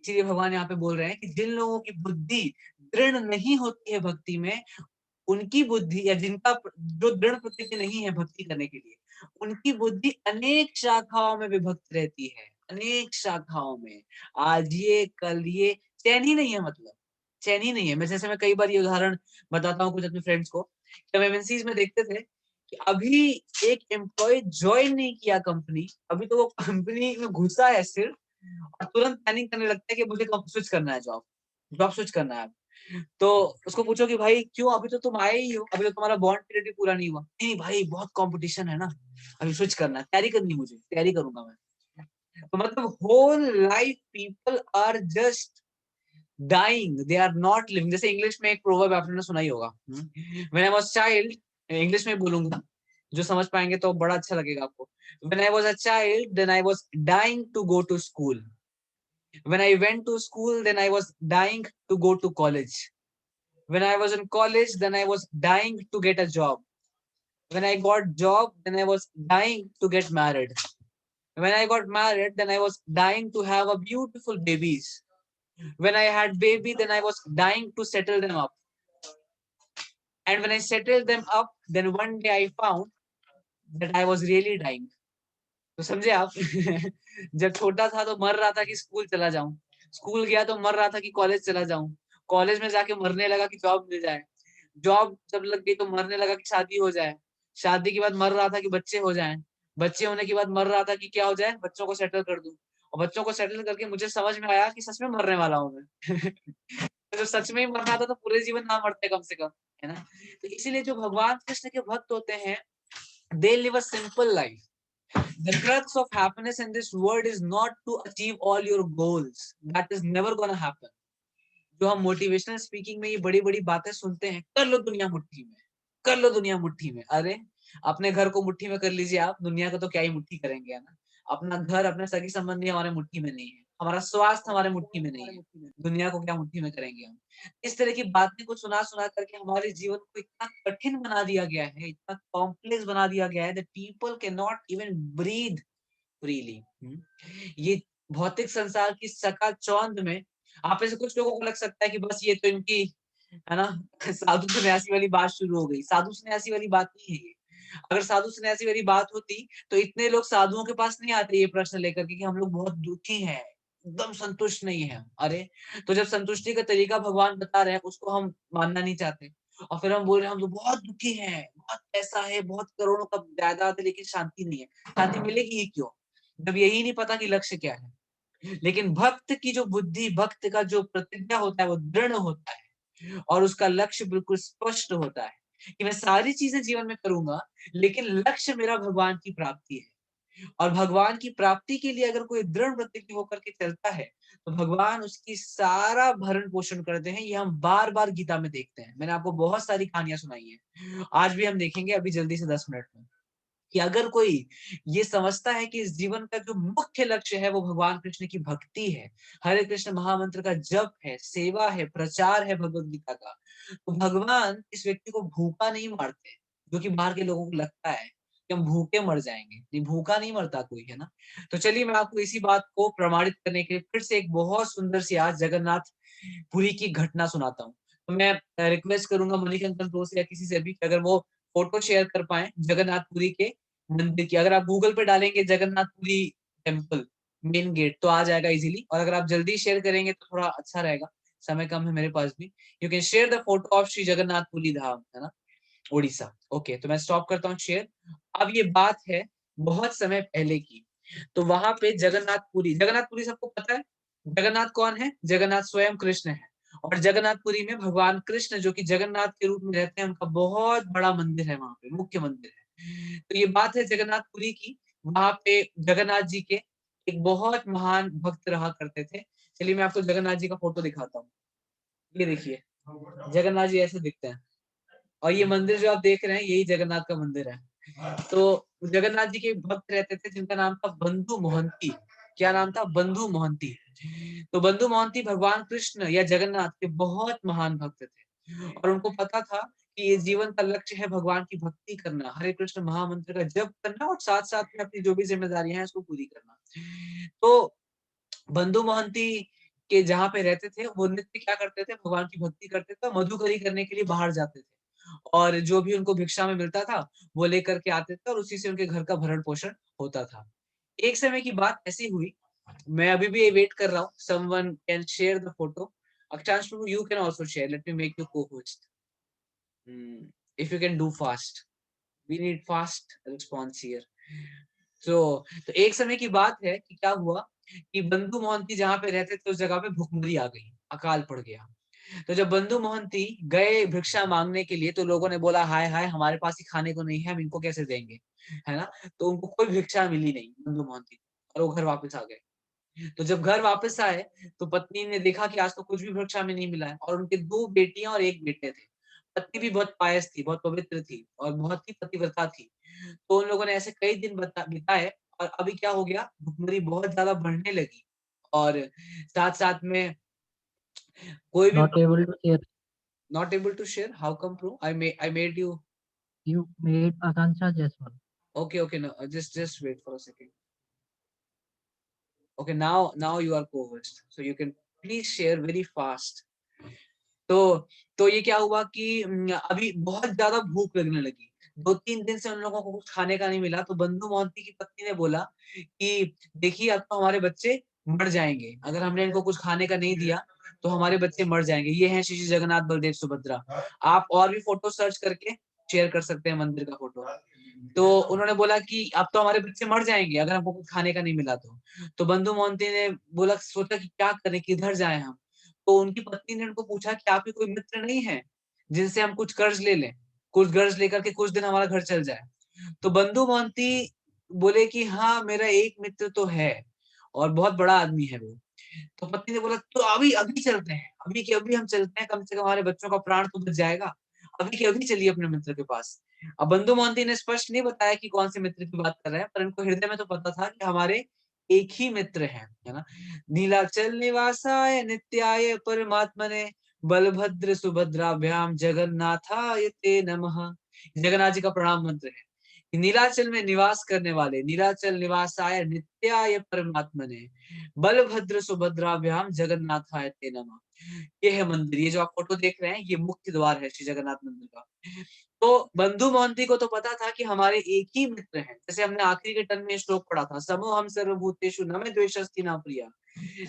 इसीलिए भगवान यहाँ पे बोल रहे हैं कि जिन लोगों की बुद्धि दृढ़ नहीं होती है भक्ति में, उनकी बुद्धि या जिनका जो दृढ़ प्रकृति नहीं है भक्ति करने के लिए, उनकी बुद्धि अनेक शाखाओं में विभक्त रहती है, अनेक शाखाओं में। आज ये, कल ये, चैन ही नहीं है मतलब, चैन ही नहीं है। मैं कई बार ये उदाहरण बताता हूँ कुछ अपने फ्रेंड्स को, जब एमएनसीज़ में देखते थे कि अभी एक एम्प्लॉय ज्वाइन नहीं किया कंपनी, अभी तो वो कंपनी में घुसा है सिर्फ, और तुरंत प्लानिंग करने लगता है कि मुझे स्विच करना है, जॉब स्विच करना है। तो उसको पूछो कि भाई क्यों, अभी तो तुम आए ही हो, अभी तो तुम्हारा बॉन्ड पीरियड भी पूरा नहीं हुआ। नहीं भाई बहुत कंपटीशन है ना, अभी स्विच करना है, तैयारी करनी है, मुझे तैयारी करूंगा मैं। तो मतलब whole life people are just dying, they are not living. जैसे इंग्लिश में एक प्रोवर्ब आपने सुना ही होगा, when I was child, English में बोलूंगा, जो समझ पाएंगे तो बड़ा अच्छा लगेगा आपको। When I was a child then I was dying to go to school, when I went to school then I was dying to go to college, when I was in college then I was dying to get a job, when I got job then I was dying to get married, when I got married then I was dying to have a beautiful babies, when I had baby then I was dying to settle them up, and when I settled them up then one day I found that I was really dying. तो समझे आप? जब छोटा था तो मर रहा था कि स्कूल चला जाऊं, स्कूल गया तो मर रहा था कि कॉलेज चला जाऊं, कॉलेज में जाके मरने लगा कि जॉब मिल जाए, जॉब जब लग गई तो मरने लगा कि शादी हो जाए, शादी के बाद मर रहा था कि बच्चे हो जाएं, बच्चे होने के बाद मर रहा था कि क्या हो जाए, बच्चों को सेटल कर दूं, और बच्चों को सेटल करके मुझे समझ में आया कि सच में मरने वाला हूं मैं। तो सच में ही मरना था तो पूरे जीवन ना मरते कम से कम, है ना? तो इसीलिए जो भगवान कृष्ण के भक्त होते हैं, they live a simple life. The crux of happiness in this world is not to achieve all your goals. That is never gonna happen. जो हम मोटिवेशनल स्पीकिंग में ये बड़ी बड़ी बातें सुनते हैं, कर लो दुनिया मुट्ठी में, कर लो दुनिया मुट्ठी में। अरे अपने घर को मुट्ठी में कर लीजिए आप, दुनिया को तो क्या ही मुट्ठी करेंगे, है ना? अपना घर, अपने सगी संबंधी हमारे मुट्ठी में नहीं है, हमारा स्वास्थ्य हमारे मुट्ठी में नहीं है, दुनिया को क्या मुट्ठी में करेंगे हम? इस तरह की बातें को सुना सुना करके हमारे जीवन को इतना कठिन बना दिया गया है, इतना कॉम्प्लेक्स बना दिया गया है that people can not even breathe freely. ये भौतिक संसार की चकाचौंध में आप में से कुछ लोगों को लग सकता है कि बस ये तो इनकी, है ना, साधु सन्यासी वाली बात शुरू हो गई। साधु सन्यासी वाली बात नहीं है ये। अगर साधु सन्यासी वाली बात होती तो इतने लोग साधुओं के पास नहीं आते ये प्रश्न लेकर के कि हम लोग बहुत दुखी हैं, एकदम संतुष्ट नहीं है। अरे तो जब संतुष्टि का तरीका भगवान बता रहे हैं उसको हम मानना नहीं चाहते, और फिर हम बोल रहे हैं हम तो बहुत दुखी हैं, बहुत पैसा है, बहुत करोड़ों का जायदाद है, लेकिन शांति नहीं है। शांति मिलेगी ही क्यों जब यही नहीं पता कि लक्ष्य क्या है? लेकिन भक्त की जो बुद्धि, भक्त का जो प्रतिज्ञा होता है वो दृढ़ होता है, और उसका लक्ष्य बिल्कुल स्पष्ट होता है कि मैं सारी चीजें जीवन में करूंगा, लेकिन लक्ष्य मेरा भगवान की प्राप्ति है। और भगवान की प्राप्ति के लिए अगर कोई दृढ़ प्रतिज्ञ होकर के चलता है तो भगवान उसकी सारा भरण पोषण करते हैं। ये हम बार बार गीता में देखते हैं, मैंने आपको बहुत सारी कहानियां सुनाई है, आज भी हम देखेंगे अभी जल्दी से 10 मिनट में, कि अगर कोई ये समझता है कि इस जीवन का जो मुख्य लक्ष्य है वो भगवान कृष्ण की भक्ति है, हरे कृष्ण महामंत्र का जप है, सेवा है, प्रचार है भगवत गीता का, तो भगवान इस व्यक्ति को भूखा नहीं मारते, जो कि बाहर के लोगों को लगता है कि हम भूखे मर जाएंगे। नहीं, भूखा नहीं मरता कोई, है ना? तो चलिए मैं आपको इसी बात को प्रमाणित करने के लिए फिर से एक बहुत सुंदर सी आज जगन्नाथ पुरी की घटना सुनाता हूँ। तो मैं रिक्वेस्ट करूंगा मणिकंदन दोस्त या किसी से भी कि अगर वो फोटो शेयर कर पाए जगन्नाथपुरी के मंदिर की। अगर आप गूगल पे डालेंगे जगन्नाथपुरी टेम्पल मेन गेट तो आ जाएगा इजीली, और अगर आप जल्दी शेयर करेंगे तो थोड़ा अच्छा रहेगा, समय कम है मेरे पास भी। You can share the photo of Shri Jagannathpuri Dham, है ना, उड़ीसा। ओके तो मैं स्टॉप करता हूँ शेयर। अब ये बात है बहुत समय पहले की। तो वहां पे जगन्नाथपुरी, जगन्नाथपुरी सबको पता है, जगन्नाथ कौन है? जगन्नाथ स्वयं कृष्ण है। और जगन्नाथपुरी में भगवान कृष्ण जो कि जगन्नाथ के रूप में रहते हैं, उनका बहुत बड़ा मंदिर है, वहां पे मुख्य मंदिर है। तो ये बात है जगन्नाथपुरी की। वहां पे जगन्नाथ जी के एक बहुत महान भक्त रहा करते थे। चलिए मैं आपको जगन्नाथ जी का फोटो दिखाता हूँ। ये देखिए जगन्नाथ जी ऐसे दिखते हैं, और ये मंदिर जो आप देख रहे हैं यही जगन्नाथ का मंदिर है। तो जगन्नाथ जी के भक्त रहते थे जिनका नाम था बंधु मोहंती। क्या नाम था? बंधु मोहंती। तो बंधु मोहंती भगवान कृष्ण या जगन्नाथ के बहुत महान भक्त थे, और उनको पता था कि ये जीवन का लक्ष्य है भगवान की भक्ति करना, हरे कृष्ण महामंत्र का जप करना, और साथ साथ में अपनी जो भी जिम्मेदारियां हैं उसको पूरी करना। तो बंधु मोहंती के जहाँ पे रहते थे वो नित्य क्या करते थे? भगवान की भक्ति करते थे, मधुकरी करने के लिए बाहर जाते थे, और जो भी उनको भिक्षा में मिलता था वो लेकर के आते थे, और उसी से उनके घर का भरण पोषण होता था। एक समय की बात ऐसी हुई, मैं अभी भी वेट कर रहा हूँ, someone can share the photo. Akshansh Prabhu you can also share, let me make you co-host, if you can do fast. We need fast response here. तो एक समय की बात है कि क्या हुआ कि बंधु मोहंती जहाँ पे रहते थे उस जगह पे भुखमरी आ गई, अकाल पड़ गया। तो जब बंधु मोहंती गए भिक्षा मांगने के लिए तो लोगों ने बोला हाय हाय हमारे पास ही खाने को नहीं है, हम इनको कैसे देंगे, है ना। तो उनको कोई भिक्षा मिली नहीं बंधु मोहंती, और वो घर वापस आ गए। तो जब घर वापस आए तो पत्नी ने देखा कि आज तो कुछ भी भिक्षा में नहीं मिला है, और उनके 2 बेटियां और 1 बेटे थे। पत्नी भी बहुत पायस थी, बहुत पवित्र थी और बहुत ही पतिव्रता थी। तो उन लोगों ने ऐसे कई दिन बिताए, और अभी क्या हो गया, भुखमरी बहुत ज्यादा बढ़ने लगी। और साथ साथ में कोई भी Not able to share. Not able to share, how come pro, I made you You made Akanksha Jaiswal. okay, okay, no, just wait for a second. Okay, now you are co-host, so you can please share very fast. तो ये क्या हुआ कि अभी बहुत ज्यादा भूख लगने लगी। 2-3 दिन से उन लोगों को कुछ खाने का नहीं मिला। तो बंधु मोहंती की पत्नी ने बोला कि देखिए अब तो हमारे बच्चे मर जाएंगे, अगर हमने इनको कुछ खाने का नहीं दिया तो हमारे बच्चे मर जाएंगे। ये है श्री जगन्नाथ बलदेव सुभद्रा। आप और भी फोटो सर्च करके शेयर कर सकते हैं मंदिर का फोटो। तो उन्होंने बोला कि अब तो हमारे बच्चे मर जाएंगे अगर हमको कुछ खाने का नहीं मिला तो बंधु मोहंती ने बोला, सोचा कि क्या करें, किधर जाएं हम। तो उनकी पत्नी ने उनको पूछा कि आपके कोई मित्र नहीं है जिनसे हम कुछ कर्ज ले लें, कुछ कर्ज लेकर के कुछ दिन हमारा घर चल जाए। तो बंधु मोहंती बोले कि हाँ मेरा एक मित्र तो है, और बहुत बड़ा आदमी है वो। तो पत्नी ने बोला तो अभी अभी चलते हैं, अभी के अभी हम चलते हैं, कम से कम हमारे बच्चों का प्राण तो बच जाएगा। अभी के अभी चलिए अपने मित्र के पास। अब बंधु मोहंती ने स्पष्ट नहीं बताया कि कौन से मित्र की बात कर रहे हैं, पर इनको हृदय में तो पता था कि हमारे एक ही मित्र है ना। नीलाचल निवासाय नित्याय परमात्मने बलभद्र सुभद्राभ्याम जगन्नाथाय ते नमः। जगन्नाथ जी का प्रणाम मंत्र है। नीलाचल में निवास करने वाले, नीलाचल निवासाय नित्याय परमात्मने बलभद्र सुभद्राभ्याम जगन्नाथाय ते नमः। ये है मंदिर, ये जो आप फोटो देख रहे हैं ये मुख्य द्वार है श्री जगन्नाथ मंदिर का। तो बंधु मोहंती को तो पता था कि हमारे एक ही मित्र हैं, जैसे हमने आखिरी के टर्म में श्लोक पढ़ा था, समो हम सर्वभूतेषु न मे द्वेषस्ति न प्रिया।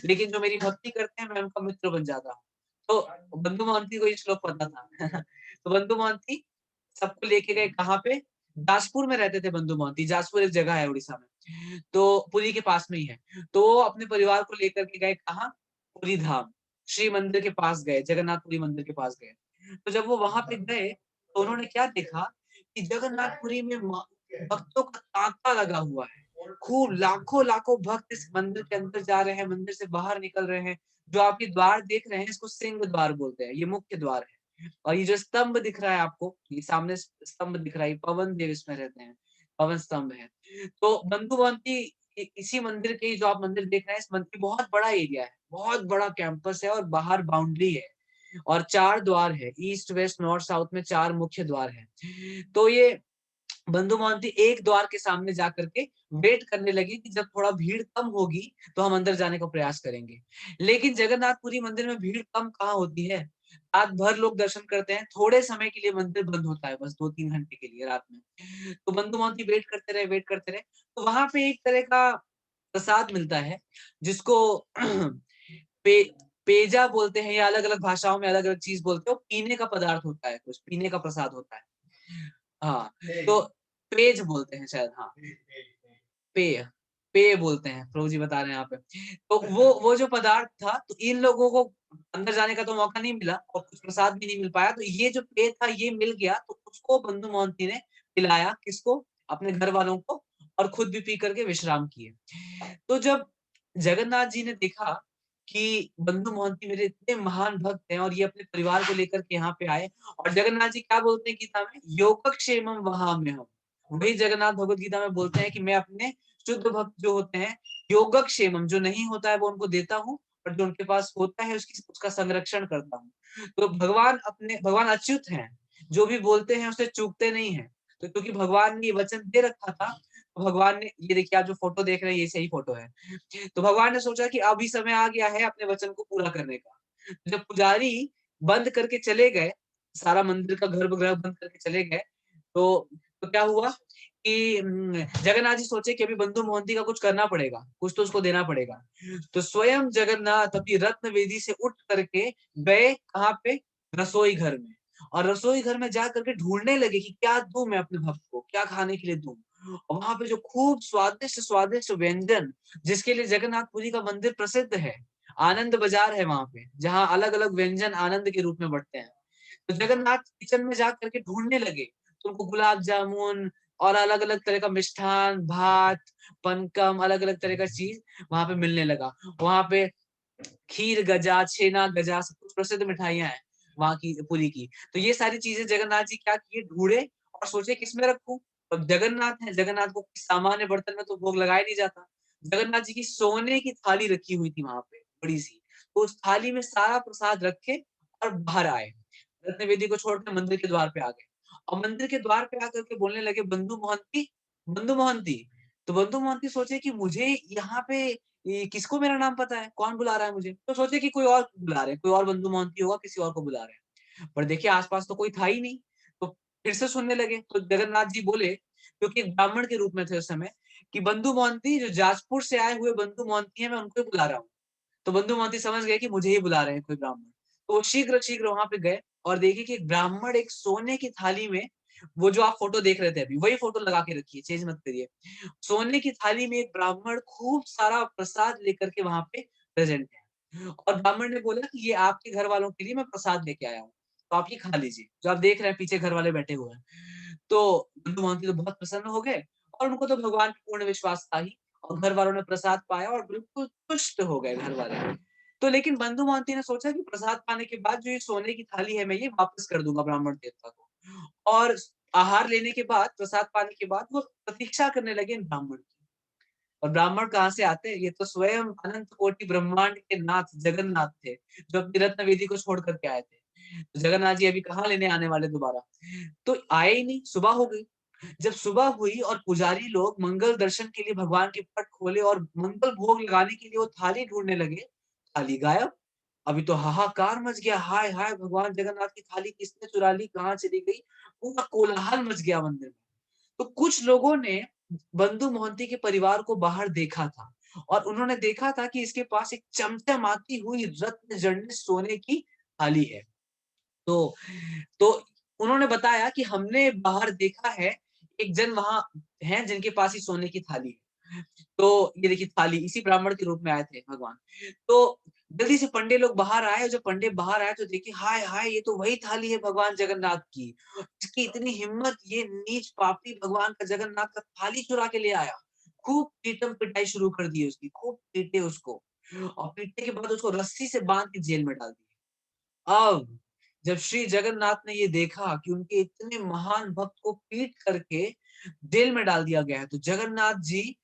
लेकिन जो मेरी भक्ति करते हैं मैं उनका मित्र बन जाता हूँ। तो बंधु मोहंती को ये श्लोक पता था। तो बंधु मोहंती सबको लेके गए कहाँ पे, जाजपुर में रहते थे बंधु मोहंती। जाजपुर एक जगह है उड़ीसा में, तो पुरी के पास में ही है। तो वो अपने परिवार को लेकर के गए कहाँ, पुरी धाम, श्री मंदिर के पास गए, जगन्नाथपुरी मंदिर के पास गए। तो जब वो वहां पे गए तो उन्होंने क्या देखा कि जगन्नाथपुरी में भक्तों का तांता लगा हुआ है। खूब लाखों लाखों भक्त इस मंदिर के अंदर जा रहे हैं, मंदिर से बाहर निकल रहे हैं। जो आप ये द्वार देख रहे हैं इसको सिंह द्वार बोलते हैं, ये मुख्य द्वार है। और ये जो स्तंभ दिख रहा है आपको, ये सामने स्तंभ दिख रहा है, पवन देव इसमें रहते हैं, पवन स्तंभ है। तो बंधु मोहंती इसी मंदिर के, जो आप मंदिर देख रहे हैं, इस मंदिर बहुत बड़ा एरिया है, बहुत बड़ा कैंपस है, और बाहर बाउंड्री है, और 4 द्वार है, ईस्ट वेस्ट नॉर्थ साउथ में 4 मुख्य द्वार है। तो ये बंधु मोहंती एक द्वार के सामने जाकर के वेट करने लगे कि जब थोड़ा भीड़ कम होगी तो हम अंदर जाने का प्रयास करेंगे। लेकिन जगन्नाथपुरी मंदिर में भीड़ कम कहाँ होती है, रात भर लोग दर्शन करते हैं, थोड़े समय के लिए मंदिर बंद होता है, बस 2-3 घंटे के लिए रात में। तो बंधु मोहंती वेट करते रहे, वेट करते रहे। तो वहां पे एक तरह का प्रसाद मिलता है जिसको पे पेजा बोलते हैं, या अलग अलग भाषाओं में अलग अलग चीज बोलते हो। पीने का पदार्थ होता है, कुछ पीने का प्रसाद होता है। हाँ, तो पेज बोलते हैं शायद, हाँ पेय, पेय बोलते हैं, प्रभु जी बता रहे हैं यहाँ पे। तो वो जो पदार्थ था, तो इन लोगों को अंदर जाने का तो मौका नहीं मिला और कुछ प्रसाद भी नहीं मिल पाया। तो ये जो पेय था ये मिल गया, तो उसको बंधु मोहंती ने पिलाया, किसको, अपने घर वालों को, और खुद भी पी करके विश्राम किए। तो जब जगन्नाथ जी ने देखा कि बंधु मोहंती मेरे इतने महान भक्त हैं और ये अपने परिवार को लेकर के यहाँ पे आए, और जगन्नाथ जी क्या बोलते हैं गीता में, योगक्षेमम वहां में हम, वही जगन्नाथ भगवत गीता में बोलते हैं कि मैं अपने शुद्ध भक्त जो होते हैं, योगक्षेमम, जो नहीं होता है वो उनको देता हूँ, और जो उनके पास होता है उसका संरक्षण करता हूँ। तो भगवान अच्युत हैं, जो भी बोलते हैं उसे चूकते नहीं है। तो क्योंकि भगवान ने ये वचन दे रखा था, तो भगवान ने, ये देखिए आप जो फोटो देख रहे हैं ये सही फोटो है। तो भगवान ने सोचा कि अभी समय आ गया है अपने वचन को पूरा करने का। जब पुजारी बंद करके चले गए, सारा मंदिर का गर्भगृह बंद करके चले गए, तो क्या हुआ कि जगन्नाथ जी सोचे कि अभी बंधु मोहंती का कुछ करना पड़ेगा, कुछ तो उसको देना पड़ेगा। तो स्वयं जगन्नाथ अपनी रत्न वेदी से उठ करके गए कहाँ पे, रसोई घर में, और रसोई घर में जा करके ढूंढने लगे कि क्या दूं मैं अपने भक्त को, क्या खाने के लिए दूं। और वहां पे जो खूब स्वादिष्ट स्वादिष्ट व्यंजन, जिसके लिए जगन्नाथपुरी का मंदिर प्रसिद्ध है, आनंद बाजार है वहां पे, जहाँ अलग अलग व्यंजन आनंद के रूप में बढ़ते हैं। तो जगन्नाथ किचन में जा करके ढूंढने लगे, तो उनको गुलाब जामुन और अलग अलग तरह का मिष्ठान, भात, पनकम, अलग अलग तरह का चीज वहां पे मिलने लगा। वहां पे खीर गजा, छेना गजा, सब कुछ प्रसिद्ध मिठाइयां हैं वहां की, पुरी की। तो ये सारी चीजें जगन्नाथ जी क्या किए, ढूंढे और सोचे किसमें रखूं। अब जगन्नाथ है, जगन्नाथ को सामान्य बर्तन में तो भोग लगाया नहीं जाता। जगन्नाथ जी की सोने की थाली रखी हुई थी वहां पे, बड़ी सी। तो उस थाली में सारा प्रसाद रखे और बाहर आए, रत्न वेदी को छोड़कर मंदिर के द्वार पे आ गए। और मंदिर के द्वार पे आकर के बोलने लगे, बंधु मोहंती, बंधु मोहंती। तो बंधु मोहंती सोचे कि मुझे यहाँ पे ये किसको मेरा नाम पता है, कौन बुला रहा है मुझे। तो सोचे कि कोई और बुला रहे हैं, कोई और बंधु मोहंती होगा, किसी और को बुला रहे हैं। पर देखिए आसपास तो कोई था ही नहीं। तो फिर से सुनने लगे, तो जगन्नाथ जी बोले, क्योंकि एक ब्राह्मण के रूप में थे उस समय, कि बंधु मोहंती, जो जाजपुर से आए हुए बंधु मोहंती है, मैं उनको ही बुला रहा हूँ। तो बंधु मोहंती समझ गए कि मुझे ही बुला रहे हैं कोई ब्राह्मण। तो वो शीघ्र शीघ्र वहां पे गए और देखे कि एक ब्राह्मण एक सोने की थाली में, वो जो आप फोटो देख रहे थे अभी, वही फोटो लगा के रखिए, चेंज मत करिए। सोने की थाली में एक ब्राह्मण खूब सारा प्रसाद लेकर के वहां पे प्रेजेंट है। और ब्राह्मण ने बोला कि ये आपके घर वालों के लिए मैं प्रसाद लेके आया हूँ, तो आप ये खा लीजिए। जो आप देख रहे हैं पीछे घर वाले बैठे हुए हैं। तो बंधु मोहंती तो बहुत प्रसन्न हो गए, और उनको तो भगवान पे पूर्ण विश्वास था ही। और घर वालों ने प्रसाद पाया और बिल्कुल तुष्ट हो गए घर वाले। तो लेकिन बंधु मोहंती ने सोचा कि प्रसाद पाने के बाद जो ये सोने की थाली है, मैं ये वापस कर दूंगा ब्राह्मण देवता को। और आहार लेने के बाद, प्रसाद पाने के बाद, वो प्रतीक्षा करने लगे इन ब्राह्मण की। और ब्राह्मण कहाँ से आते हैं, ये तो स्वयं अनंत कोटि ब्रह्मांड के नाथ जगन्नाथ थे, जो अपनी रत्न वेदी को छोड़ करके आए थे। तो जगन्नाथ जी अभी कहाँ लेने आने वाले दोबारा, तो आए ही नहीं। सुबह हो गई। जब सुबह हुई और पुजारी लोग मंगल दर्शन के लिए भगवान के पट खोले और मंगल भोग लगाने के लिए वो थाली ढूंढने लगे, थाली गायब। अभी तो हाहाकार मच गया, हाय हाय भगवान जगन्नाथ की थाली किसने चुरा ली, कहाँ चली गई। पूरा कोलाहल मच गया मंदिर में। तो कुछ लोगों ने बंधु मोहंती के परिवार को बाहर देखा था, और उन्होंने देखा था कि इसके पास एक चमचमाती हुई रत्न जड़ित सोने की थाली है। तो तो उन्होंने बताया कि हमने बाहर देखा है, एक जन वहां है जिनके पास ही सोने की थाली है। तो ये देखिए थाली, इसी ब्राह्मण के रूप में आए थे भगवान। तो जल्दी से पंडे लोग बाहर आए, और जब पंडे बाहर आए तो देखिए, हाय हाय, ये तो वही थाली है भगवान जगन्नाथ की। इसकी इतनी हिम्मत, ये नीच पापी भगवान का जगन्नाथ का थाली चुरा के ले आया। खूब पीटम पिटाई शुरू कर दी उसकी, खूब पीटे उसको। और पीटने के बाद उसको रस्सी से बांध के जेल में डाल दिया। अब जब श्री जगन्नाथ ने ये देखा कि उनके इतने महान भक्त को पीट करके जेल में डाल दिया गया है, तो जगन्नाथ जी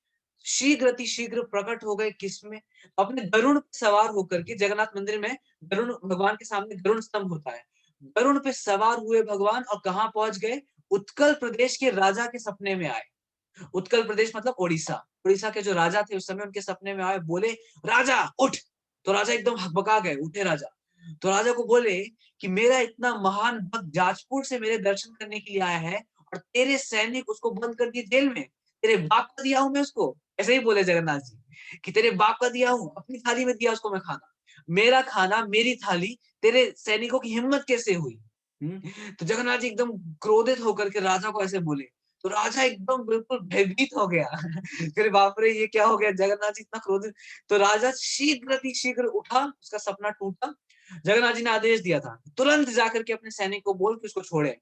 शीघ्र अति शीघ्र प्रकट हो गए, किसमें, अपने गरुड़ पे सवार होकर के। जगन्नाथ मंदिर में गरुड़, भगवान के सामने गरुड़ स्तंभ होता है। गरुड़ पे सवार हुए भगवान, और कहाँ पहुंच गए, उत्कल प्रदेश के राजा के सपने में आए। उत्कल प्रदेश मतलब ओडिशा, ओडिशा के जो राजा थे उस समय, उनके सपने में आए, बोले, राजा उठ। तो राजा एकदम हकबका गए, उठे राजा। तो राजा को बोले कि मेरा इतना महान भक्त जाजपुर से मेरे दर्शन करने के लिए आया है, और तेरे सैनिक उसको बंद कर दिए जेल में। तेरे बाप का दिया हूं मैं उसको, ऐसे ही बोले जगन्नाथ जी, कि तेरे बाप का दिया हूं, अपनी थाली में दिया उसको मैं खाना, मेरा खाना मेरी थाली, तेरे सैनिकों की हिम्मत कैसे हुई। तो जगन्नाथ जी एकदम क्रोधित होकर के राजा को ऐसे बोले। तो राजा एकदम बिल्कुल भयभीत हो गया। फिर बाप रे, ये क्या हो गया, जगन्नाथ जी इतना क्रोधित। तो राजा शीघ्र उठा, उसका सपना टूटा। जगन्नाथ जी ने आदेश दिया था, तुरंत जाकर के अपने सैनिक को बोल के उसको छोड़े।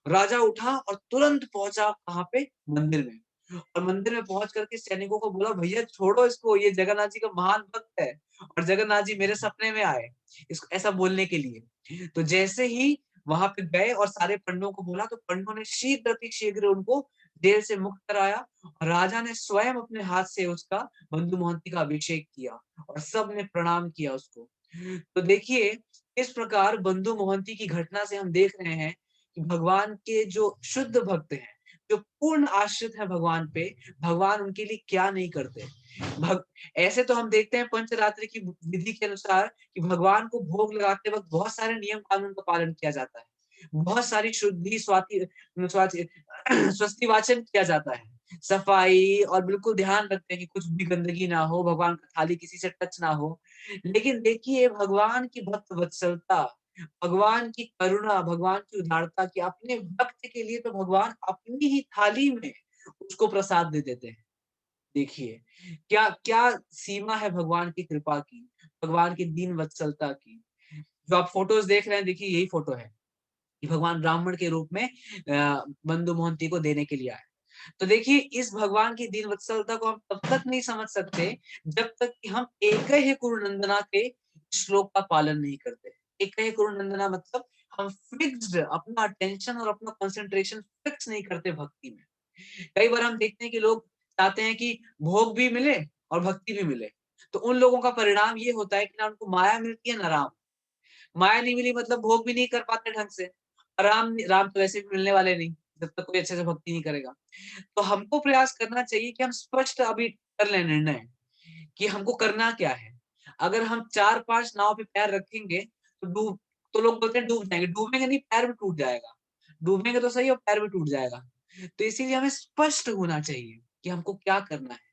राजा उठा और तुरंत पहुंचा कहाँ पे, मंदिर में। और मंदिर में पहुंच करके सैनिकों को बोला, भैया छोड़ो इसको, ये जगन्नाथ जी का महान भक्त है, और जगन्नाथ जी मेरे सपने में आए इसको ऐसा बोलने के लिए। तो जैसे ही वहां पे गए और सारे पंडों को बोला, तो पंडों ने शीघ्र अति शीघ्र उनको जेल से मुक्त कराया। और राजा ने स्वयं अपने हाथ से उसका, बंधु मोहंती का अभिषेक किया, और सब ने प्रणाम किया उसको। तो देखिए, इस प्रकार बंधु मोहंती की घटना से हम देख रहे हैं कि भगवान के जो शुद्ध भक्त हैं, जो पूर्ण आश्रित है भगवान पे, भगवान उनके लिए क्या नहीं करते। भग ऐसे तो हम देखते हैं पंचरात्रि की विधि के अनुसार कि भगवान को भोग लगाते वक्त बहुत सारे नियम कानून का पालन किया जाता है, बहुत सारी शुद्धि स्वाति स्वाति स्वस्ति वाचन किया जाता है, सफाई, और बिल्कुल ध्यान रखते हैं कि कुछ भी गंदगी ना हो, भगवान का थाली किसी से टच ना हो। लेकिन देखिए भगवान की भक्त वत्सलता, भगवान की करुणा, भगवान की उदारता की अपने भक्त के लिए तो भगवान अपनी ही थाली में उसको प्रसाद दे देते हैं। देखिए, क्या क्या सीमा है भगवान की कृपा की, भगवान की दीन वत्सलता की। जो आप फ़ोटोज़ देख रहे हैं, देखिए यही फ़ोटो है कि भगवान ब्राह्मण के रूप में बंधु मोहंती को देने के लिए आए। तो देखिए, इस भगवान की दीन वत्सलता को हम तब तक नहीं समझ सकते जब तक कि हम एकहि कुरु नंदना के श्लोक का पालन नहीं करते। एकहि कुरु नंदना मतलब हम फिक्स्ड अपना अटेंशन और अपना कंसंट्रेशन फिक्स नहीं करते भक्ति में। कई बार हम देखते हैं कि लोग चाहते हैं कि भोग भी मिले और भक्ति भी मिले। तो उन लोगों का परिणाम ये होता है कि ना उनको माया मिलती है ना राम। माया नहीं मिली मतलब भोग भी नहीं कर पाते ढंग से। राम राम तो वैसे भी मिलने वाले नहीं, जब तक कोई अच्छे से भक्ति नहीं करेगा। तो हमको प्रयास करना चाहिए कि हम स्पष्ट अभी कर लें निर्णय कि हमको करना क्या है। अगर हम 4-5 नाव पे पैर रखेंगे तो लोग बोलते हैं डूब जाएँगे, डूबेंगे नहीं पैर भी टूट जाएगा। डूबेंगे तो सही और पैर भी टूट जाएगा। तो इसीलिए हमें स्पष्ट होना चाहिए कि हमको क्या करना है।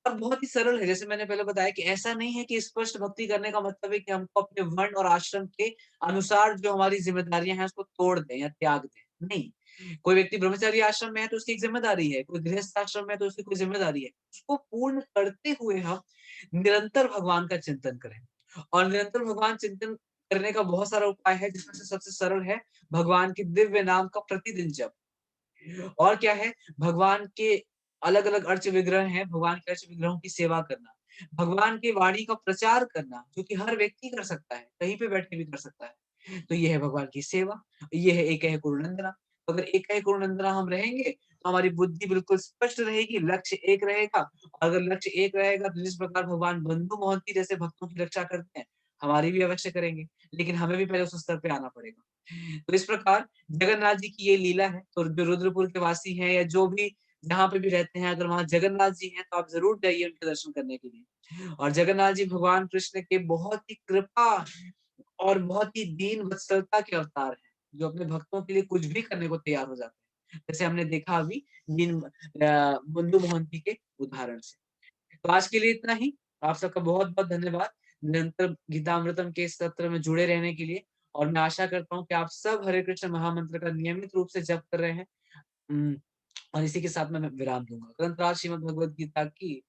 और बहुत ही सरल है, जैसे मैंने पहले बताया कि ऐसा नहीं है कि स्पष्ट भक्ति करने का मतलब है कि हमको अपने वर्ण और आश्रम के अनुसार जो हमारी ज़िम्मेदारियाँ हैं उसको तोड़ दें या त्याग दें। नहीं, कोई व्यक्ति ब्रह्मचारी आश्रम में है तो उसकी एक ज़िम्मेदारी है, कोई गृहस्थ आश्रम में है तो उसकी कोई ज़िम्मेदारी है। उसको पूर्ण करते हुए हम निरंतर भगवान का चिंतन करें। और निरंतर भगवान चिंतन करने का बहुत सारा उपाय है, जिसमें से सबसे सरल है भगवान के दिव्य नाम का प्रतिदिन जप। और क्या है? भगवान के अलग-अलग अर्च विग्रह हैं, भगवान के अर्च विग्रहों की सेवा करना, भगवान की वाणी का प्रचार करना, जो कि हर व्यक्ति कर सकता है, कहीं पे बैठ के भी कर सकता है। तो ये है भगवान की सेवा, ये है एक है गुरुनंदना। तो अगर एक है गुरुनंदना हम रहेंगे, तो हमारी बुद्धि बिल्कुल स्पष्ट रहेगी, लक्ष्य एक रहेगा। अगर लक्ष्य एक रहेगा, तो जिस प्रकार भगवान बंधु मोहंती जैसे भक्तों की रक्षा करते हैं, हमारी भी अवश्य करेंगे। लेकिन हमें भी पहले उस स्तर पे आना पड़ेगा। तो इस प्रकार जगन्नाथ जी की ये लीला है, तो जो रुद्रपुर के वासी हैं या जो भी जहाँ पे भी रहते हैं, अगर वहाँ जगन्नाथ जी हैं, तो आप ज़रूर जाइए उनके दर्शन करने के लिए। और जगन्नाथ जी भगवान कृष्ण के बहुत ही कृपा और बहुत ही दीन वत्सलता के अवतार हैं, जो अपने भक्तों के लिए कुछ भी करने को तैयार हो जाते हैं। जैसे हमने देखा अभी बंधु मोहंती के उदाहरण से। तो आज के लिए इतना ही। आप सबका बहुत-बहुत धन्यवाद। निरंतर गीतामृतम के इस सत्र में जुड़े रहने के लिए और मैं आशा करता हूँ कि आप सब हरे कृष्ण महामंत्र का नियमित रूप से जप कर रहे हैं। उम, और इसी के साथ मैं विराम दूँगा। ग्रंथराज श्रीमद् भगवद गीता की